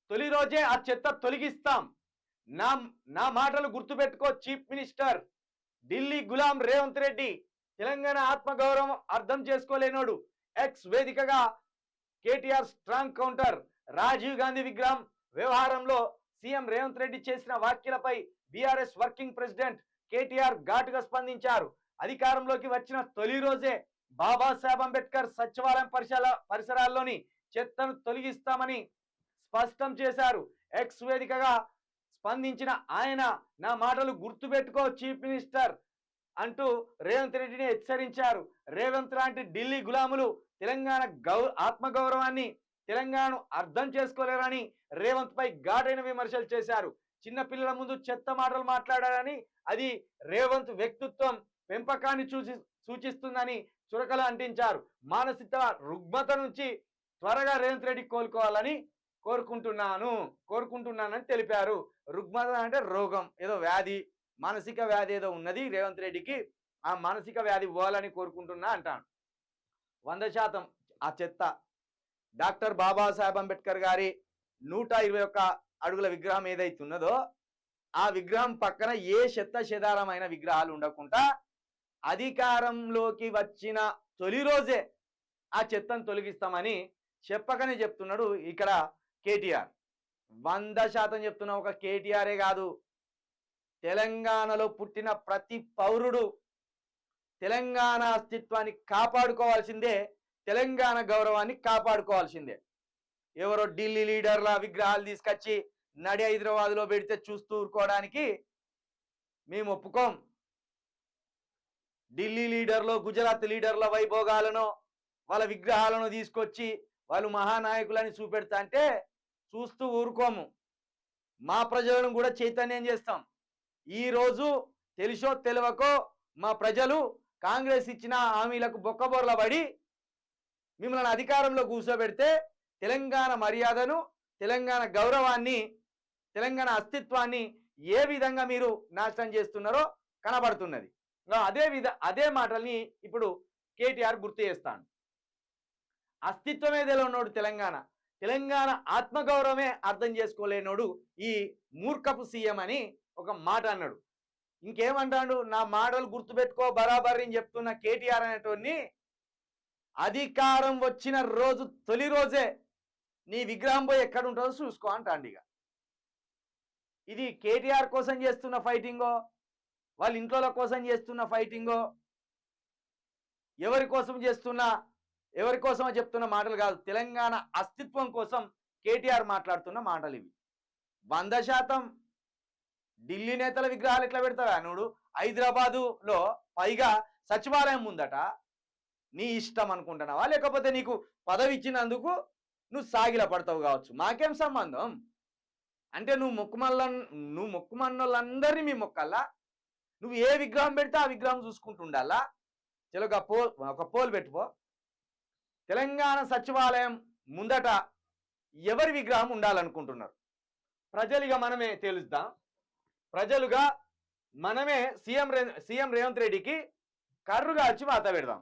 తొలి రోజే ఆ చెత్త తొలగిస్తాం. నా నా మాటలు గుర్తుపెట్టుకో చీఫ్ మినిస్టర్. ఢిల్లీ గులాం రేవంత్ రెడ్డి తెలంగాణ ఆత్మగౌరవం అర్థం చేసుకోలేనోడు. ఎక్స్ వేదికగా కేటీఆర్ స్ట్రాంగ్ కౌంటర్. రాజీవ్ గాంధీ విగ్రహం వ్యవహారంలో సీఎం రేవంత్ రెడ్డి చేసిన వ్యాఖ్యలపై బీఆర్ఎస్ వర్కింగ్ ప్రెసిడెంట్ కేటీఆర్ ఘాటుగా స్పందించారు. అధికారంలోకి వచ్చిన తొలి రోజే బాబాసాహెబ్ అంబేద్కర్ సచివాలయం పరిసరాల్లోని చెత్తను తొలగిస్తామని స్పష్టం చేశారు. ఎక్స్ వేదికగా స్పందించిన ఆయన నా మాటలు గుర్తుపెట్టుకో చీఫ్ మినిస్టర్ అంటూ రేవంత్ రెడ్డిని హెచ్చరించారు. రేవంత్ లాంటి ఢిల్లీ గులాములు తెలంగాణ ఆత్మగౌరవాన్ని తెలంగాణను అర్థం చేసుకోలేరని రేవంత్ పై ఘాటైన విమర్శలు చేశారు. చిన్న పిల్లల ముందు చెత్త మాటలు మాట్లాడారని, అది రేవంత్ వ్యక్తిత్వం పెంపకాన్ని సూచిస్తుందని చురకలు అంటించారు. మానసిక రుగ్మత నుంచి త్వరగా రేవంత్ రెడ్డి కోలుకోవాలని కోరుకుంటున్నానని తెలిపారు. రుగ్మత అంటే రోగం, ఏదో వ్యాధి, మానసిక వ్యాధి ఏదో ఉన్నది రేవంత్ రెడ్డికి. ఆ మానసిక వ్యాధి పోవాలని కోరుకుంటున్నా అంటాను. 100% ఆ చెత్త డాక్టర్ బాబాసాహెబ్ అంబేద్కర్ గారి 121 అడుగుల విగ్రహం ఏదైతే ఉన్నదో ఆ విగ్రహం పక్కన ఏ చెత్త చెదారమైన విగ్రహాలు ఉండకుండా అధికారంలోకి వచ్చిన తొలి రోజే ఆ చెత్తను తొలగిస్తామని చెప్పకనే చెప్తున్నాడు ఇక్కడ కేటీఆర్. 100% చెప్తున్నా. ఒక కేటీఆరే కాదు, తెలంగాణలో పుట్టిన ప్రతి పౌరుడు తెలంగాణ అస్తిత్వాన్ని కాపాడుకోవాల్సిందే, తెలంగాణ గౌరవాన్ని కాపాడుకోవాల్సిందే. ఎవరో ఢిల్లీ లీడర్ల విగ్రహాలు తీసుకొచ్చి నడి హైదరాబాద్లో పెడితే చూస్తూ ఊరుకోవడానికి మేము ఒప్పుకోం. ఢిల్లీ లీడర్లు, గుజరాత్ లీడర్ల వైభోగాలను, వాళ్ళ విగ్రహాలను తీసుకొచ్చి వాళ్ళు మహానాయకులని చూపెడతా అంటే చూస్తూ ఊరుకోము. మా ప్రజలను కూడా చైతన్యం చేస్తాం. ఈరోజు తెలుసో తెలియకో మా ప్రజలు కాంగ్రెస్ ఇచ్చిన హామీలకు బొక్కబొర్ల పడి మిమ్మల్ని అధికారంలో కూర్చోబెడితే తెలంగాణ మర్యాదను, తెలంగాణ గౌరవాన్ని, తెలంగాణ అస్తిత్వాన్ని ఏ విధంగా మీరు నాశనం చేస్తున్నారో కనబడుతున్నది. అదే మాటల్ని ఇప్పుడు కేటీఆర్ గుర్తు చేస్తాను. అస్తిత్వమే తెలియనోడు తెలంగాణ ఆత్మగౌరవమే అర్థం చేసుకోలేనోడు ఈ మూర్ఖపు సీఎం అని ఒక మాట అన్నాడు. ఇంకేమంటాడు, నా మాటలు గుర్తుపెట్టుకో బరాబర్ అని చెప్తున్న కేటీఆర్ అనేటోడిని అధికారం వచ్చిన రోజు తొలి రోజే నీ విగ్రహం పోయి ఎక్కడ ఉంటుందో చూసుకో అంటాండి. ఇక ఇది కేటీఆర్ కోసం చేస్తున్న ఫైటింగో, వాళ్ళ ఇంట్లో కోసం చేస్తున్న ఫైటింగో, ఎవరి కోసమో చెప్తున్న మాటలు కాదు. తెలంగాణ అస్తిత్వం కోసం కేటీఆర్ మాట్లాడుతున్న మాటలు ఇవి. 100% ఢిల్లీ నేతల విగ్రహాలు ఎట్లా పెడతావా నువ్వు? హైదరాబాదులో పైగా సచివాలయం ఉందట. నీ ఇష్టం అనుకుంటున్నావా, లేకపోతే నీకు పదవి ఇచ్చినందుకు నువ్వు సాగిల పడతావు కావచ్చు? మాకేం సంబంధం? అంటే నువ్వు మొక్కుమన్నోళ్ళందరినీ మీ మొక్కల్లా నువ్వు ఏ విగ్రహం పెడితే ఆ విగ్రహం చూసుకుంటూ ఉండాలా? చలో ఒక పోల్ పెట్టుకో. తెలంగాణ సచివాలయం ముందట ఎవరి విగ్రహం ఉండాలనుకుంటున్నారు? ప్రజలుగా మనమే తెలుద్దాం. ప్రజలుగా మనమే సీఎం రేవంత్ రెడ్డికి కర్రుగా వచ్చి వాత పెడదాం.